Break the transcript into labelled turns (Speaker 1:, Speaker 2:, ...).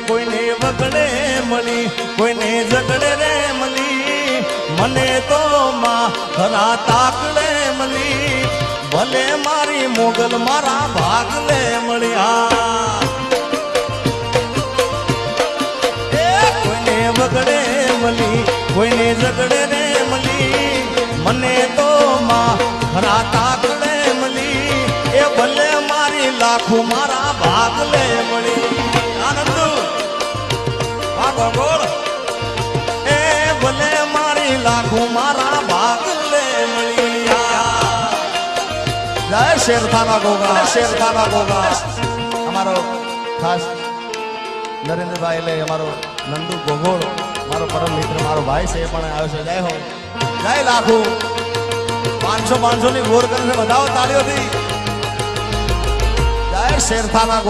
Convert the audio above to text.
Speaker 1: કોઈને વગડે મળી કોઈને ઝગડે રે મળી મને તો માં ખરા તાકડે મળી ભલે મારી મોગલ મારા ભાગલે મળ્યા કોઈને વગડે મળી કોઈને ઝગડે રે મળી મને તો માં ખરા તાકડે મળી એ ભલે મારી લાખો મારા ભાગલે મળી આનંદ ભાગો ગોળ એ ભલે મારી લાખો મારા ભાગલે મળી જય શેરખાના ગોગા શેરખાના ગોગા અમારો ખાસ નરેન્દ્રભાઈ એટલે અમારો નંદુ ગોગોળ મારો પરમ મિત્ર મારો ભાઈ છે એ પણ આવ્યો છે જય હો જય લાખો 500 ની ગોર કરીને બધાઓ તાળીઓથી જય શેરખાના